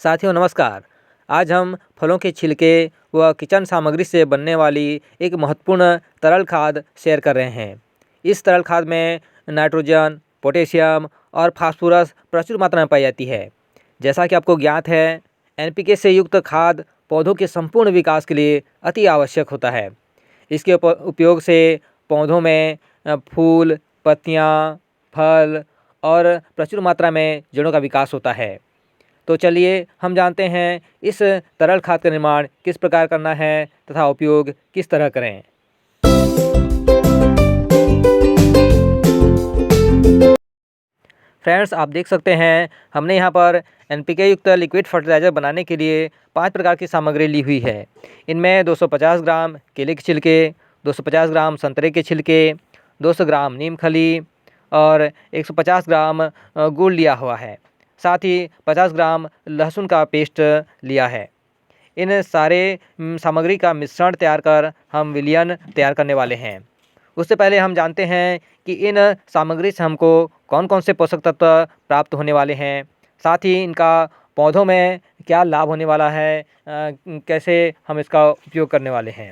साथियों नमस्कार। आज हम फलों के छिलके व किचन सामग्री से बनने वाली एक महत्वपूर्ण तरल खाद शेयर कर रहे हैं। इस तरल खाद में नाइट्रोजन, पोटेशियम और फास्फोरस प्रचुर मात्रा में पाई जाती है। जैसा कि आपको ज्ञात है, एनपीके से युक्त खाद पौधों के संपूर्ण विकास के लिए अति आवश्यक होता है। इसके उपयोग से पौधों में फूल, पत्तियाँ, फल और प्रचुर मात्रा में जड़ों का विकास होता है। तो चलिए हम जानते हैं इस तरल खाद का निर्माण किस प्रकार करना है तथा उपयोग किस तरह करें। फ्रेंड्स, आप देख सकते हैं हमने यहाँ पर एनपीके युक्त लिक्विड फर्टिलाइज़र बनाने के लिए 5 प्रकार की सामग्री ली हुई है। इनमें 250 ग्राम केले के छिलके, 250 ग्राम संतरे के छिलके, 200 ग्राम नीम खली और 150 ग्राम गुड़ लिया हुआ है। साथ ही 50 ग्राम लहसुन का पेस्ट लिया है। इन सारे सामग्री का मिश्रण तैयार कर हम विलयन तैयार करने वाले हैं। उससे पहले हम जानते हैं कि इन सामग्री से हमको कौन कौन से पोषक तत्व प्राप्त होने वाले हैं, साथ ही इनका पौधों में क्या लाभ होने वाला है, कैसे हम इसका उपयोग करने वाले हैं।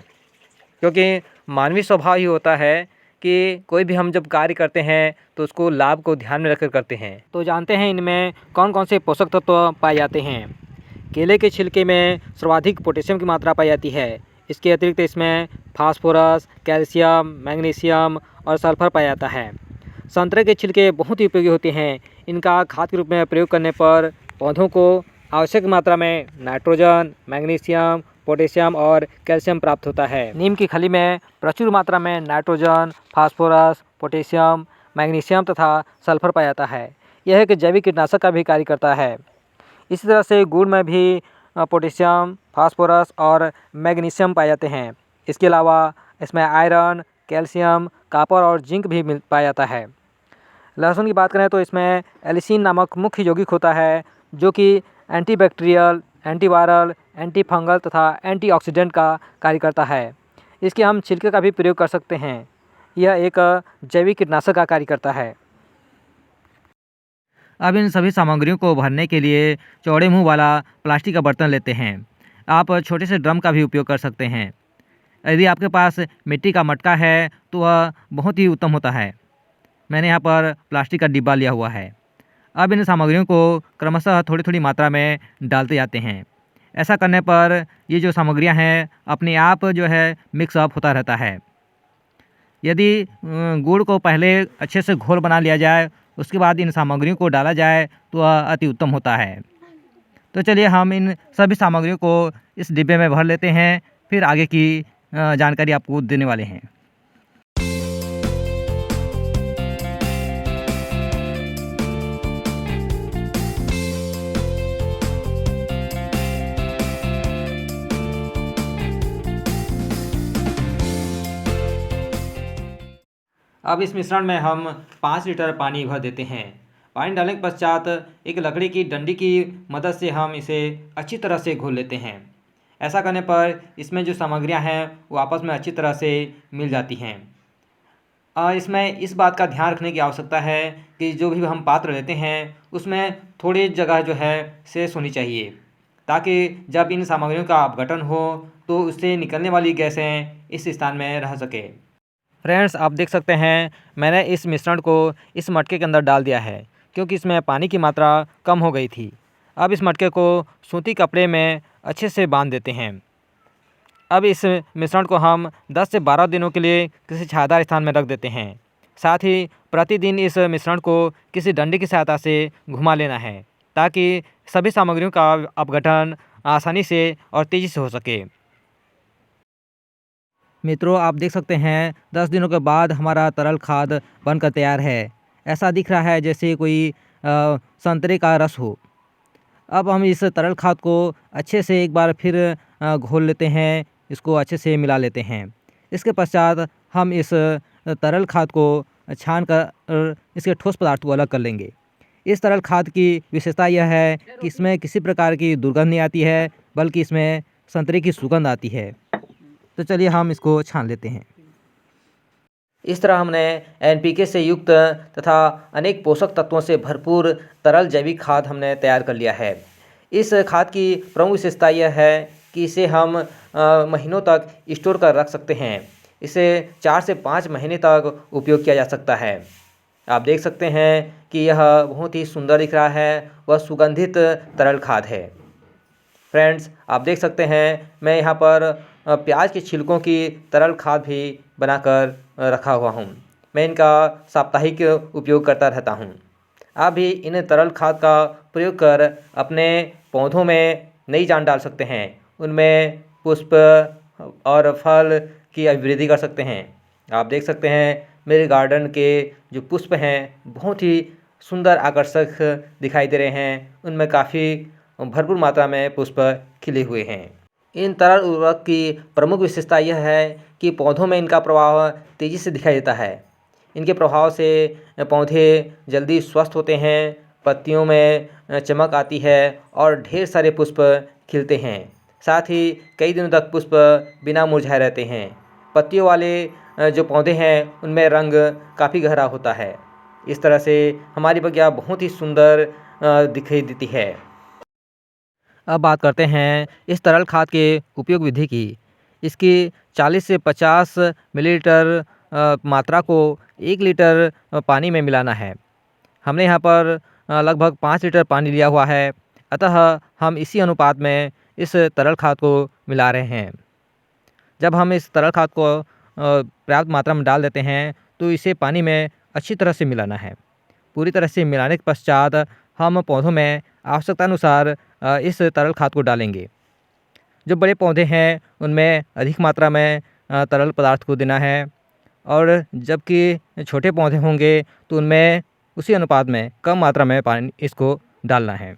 क्योंकि मानवीय स्वभाव ही होता है कि कोई भी हम जब कार्य करते हैं तो उसको लाभ को ध्यान में रखकर करते हैं। तो जानते हैं इनमें कौन कौन से पोषक तत्व पाए जाते हैं। केले के छिलके में सर्वाधिक पोटेशियम की मात्रा पाई जाती है। इसके अतिरिक्त इसमें फास्फोरस, कैल्शियम, मैग्नीशियम और सल्फर पाया जाता है। संतरे के छिलके बहुत ही उपयोगी होते हैं। इनका खाद के रूप में प्रयोग करने पर पौधों को आवश्यक मात्रा में नाइट्रोजन, मैग्नीशियम, पोटेशियम और कैल्शियम प्राप्त होता है। नीम की खली में प्रचुर मात्रा में नाइट्रोजन, फास्फोरस, पोटेशियम, मैग्नीशियम तथा सल्फर पाया जाता है। यह एक जैविक कीटनाशक का भी कार्य करता है। इसी तरह से गुड़ में भी पोटेशियम, फास्फोरस और मैग्नीशियम पाए जाते हैं। इसके अलावा इसमें आयरन, कैल्शियम, कॉपर और जिंक भी पाया जाता है। लहसुन की बात करें तो इसमें एलिसिन नामक मुख्य यौगिक होता है, जो कि एंटीबैक्टीरियल, एंटीवायरल, एंटी फंगल तथा एंटीऑक्सीडेंट का कार्य करता है। इसके हम छिलके का भी प्रयोग कर सकते हैं। यह एक जैविक कीटनाशक का कार्य करता है। अब इन सभी सामग्रियों को भरने के लिए चौड़े मुंह वाला प्लास्टिक का बर्तन लेते हैं। आप छोटे से ड्रम का भी उपयोग कर सकते हैं। यदि आपके पास मिट्टी का मटका है तो वह बहुत ही उत्तम होता है। मैंने यहाँ पर प्लास्टिक का डिब्बा लिया हुआ है। अब इन सामग्रियों को क्रमशः थोड़ी थोड़ी मात्रा में डालते जाते हैं। ऐसा करने पर ये जो सामग्रियाँ हैं अपने आप जो है मिक्सअप होता रहता है। यदि गुड़ को पहले अच्छे से घोल बना लिया जाए, उसके बाद इन सामग्रियों को डाला जाए तो वह अति उत्तम होता है। तो चलिए हम इन सभी सामग्रियों को इस डिब्बे में भर लेते हैं, फिर आगे की जानकारी आपको देने वाले हैं। अब इस मिश्रण में हम 5 लीटर पानी भर देते हैं। पानी डालने के पश्चात एक लकड़ी की डंडी की मदद से हम इसे अच्छी तरह से घोल लेते हैं। ऐसा करने पर इसमें जो सामग्रियां हैं वो आपस में अच्छी तरह से मिल जाती हैं। इसमें इस बात का ध्यान रखने की आवश्यकता है कि जो भी हम पात्र लेते हैं उसमें थोड़ी जगह जो है शेष होनी चाहिए, ताकि जब इन सामग्रियों का अपघटन हो तो उससे निकलने वाली गैसें इस स्थान में रह सके। फ्रेंड्स, आप देख सकते हैं मैंने इस मिश्रण को इस मटके के अंदर डाल दिया है, क्योंकि इसमें पानी की मात्रा कम हो गई थी। अब इस मटके को सूती कपड़े में अच्छे से बांध देते हैं। अब इस मिश्रण को हम 10 से 12 दिनों के लिए किसी छायादार स्थान में रख देते हैं। साथ ही प्रतिदिन इस मिश्रण को किसी डंडे की सहायता से घुमा लेना है, ताकि सभी सामग्रियों का अपघटन आसानी से और तेज़ी से हो सके। मित्रों, आप देख सकते हैं 10 दिनों के बाद हमारा तरल खाद बनकर तैयार है। ऐसा दिख रहा है जैसे कोई संतरे का रस हो। अब हम इस तरल खाद को अच्छे से एक बार फिर घोल लेते हैं, इसको अच्छे से मिला लेते हैं। इसके पश्चात हम इस तरल खाद को छान कर इसके ठोस पदार्थ को अलग कर लेंगे। इस तरल खाद की विशेषता यह है कि इसमें किसी प्रकार की दुर्गंध नहीं आती है, बल्कि इसमें संतरे की सुगंध आती है। तो चलिए हम इसको छान लेते हैं। इस तरह हमने एनपीके से युक्त तथा अनेक पोषक तत्वों से भरपूर तरल जैविक खाद हमने तैयार कर लिया है। इस खाद की प्रमुख विशेषता यह है कि इसे हम महीनों तक स्टोर कर रख सकते हैं। इसे 4 से 5 महीने तक उपयोग किया जा सकता है। आप देख सकते हैं कि यह बहुत ही सुंदर दिख रहा है, वह सुगंधित तरल खाद है। फ्रेंड्स, आप देख सकते हैं मैं यहाँ पर प्याज के छिलकों की तरल खाद भी बनाकर रखा हुआ हूँ। मैं इनका साप्ताहिक उपयोग करता रहता हूँ। आप भी इन तरल खाद का प्रयोग कर अपने पौधों में नई जान डाल सकते हैं, उनमें पुष्प और फल की अभिवृद्धि कर सकते हैं। आप देख सकते हैं मेरे गार्डन के जो पुष्प हैं बहुत ही सुंदर आकर्षक दिखाई दे रहे हैं, उनमें काफ़ी भरपूर मात्रा में पुष्प खिले हुए हैं। इन तरल उर्वरक की प्रमुख विशेषता यह है कि पौधों में इनका प्रभाव तेज़ी से दिखाई देता है। इनके प्रभाव से पौधे जल्दी स्वस्थ होते हैं, पत्तियों में चमक आती है और ढेर सारे पुष्प खिलते हैं। साथ ही कई दिनों तक पुष्प बिना मुरझाए रहते हैं। पत्तियों वाले जो पौधे हैं उनमें रंग काफ़ी गहरा होता है। इस तरह से हमारी बगिया बहुत ही सुंदर दिखाई देती है। अब बात करते हैं इस तरल खाद के उपयोग विधि की। इसकी 40 से 50 मिलीलीटर मात्रा को 1 लीटर पानी में मिलाना है। हमने यहाँ पर लगभग 5 लीटर पानी लिया हुआ है, अतः हम इसी अनुपात में इस तरल खाद को मिला रहे हैं। जब हम इस तरल खाद को पर्याप्त मात्रा में डाल देते हैं तो इसे पानी में अच्छी तरह से मिलाना है। पूरी तरह से मिलाने के पश्चात हम पौधों में आवश्यकतानुसार इस तरल खाद को डालेंगे। जो बड़े पौधे हैं उनमें अधिक मात्रा में तरल पदार्थ को देना है, और जबकि छोटे पौधे होंगे तो उनमें उसी अनुपात में कम मात्रा में पानी इसको डालना है।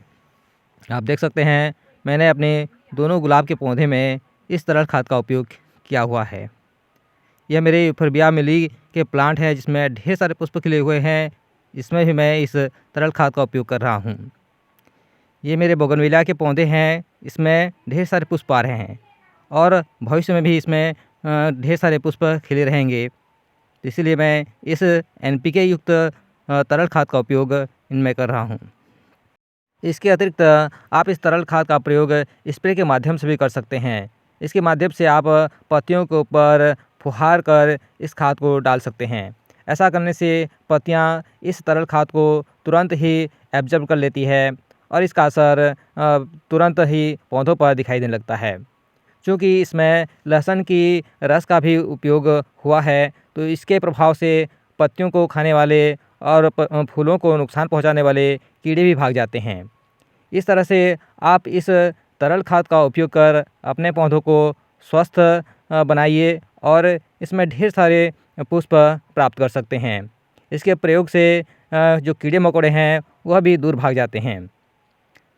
आप देख सकते हैं मैंने अपने दोनों गुलाब के पौधे में इस तरल खाद का उपयोग किया हुआ है। यह मेरे यूफोर्बिया मिली के प्लांट है जिसमें ढेर सारे पुष्प खिले हुए हैं, इसमें भी मैं इस तरल खाद का उपयोग कर रहा हूँ। ये मेरे बोगनविलिया के पौधे हैं, इसमें ढेर सारे पुष्प आ रहे हैं और भविष्य में भी इसमें ढेर सारे पुष्प खिले रहेंगे। तो इसीलिए मैं इस NPK युक्त तरल खाद का उपयोग इनमें कर रहा हूँ। इसके अतिरिक्त आप इस तरल खाद का प्रयोग स्प्रे के माध्यम से भी कर सकते हैं। इसके माध्यम से आप पत्तियों के ऊपर फुहार कर इस खाद को डाल सकते हैं। ऐसा करने से पत्तियाँ इस तरल खाद को तुरंत ही एब्जॉर्ब कर लेती है और इसका असर तुरंत ही पौधों पर दिखाई देने लगता है। चूँकि इसमें लहसुन की रस का भी उपयोग हुआ है तो इसके प्रभाव से पत्तियों को खाने वाले और फूलों को नुकसान पहुंचाने वाले कीड़े भी भाग जाते हैं। इस तरह से आप इस तरल खाद का उपयोग कर अपने पौधों को स्वस्थ बनाइए और इसमें ढेर सारे पुष्प प्राप्त कर सकते हैं। इसके प्रयोग से जो कीड़े मकोड़े हैं वह भी दूर भाग जाते हैं।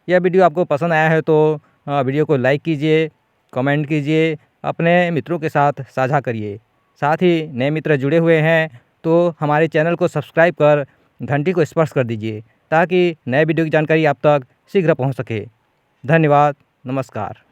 यह वीडियो आपको पसंद आया है तो वीडियो को लाइक कीजिए, कमेंट कीजिए, अपने मित्रों के साथ साझा करिए। साथ ही नए मित्र जुड़े हुए हैं तो हमारे चैनल को सब्सक्राइब कर घंटी को स्पर्श कर दीजिए ताकि नए वीडियो की जानकारी आप तक शीघ्र पहुंच सके। धन्यवाद, नमस्कार।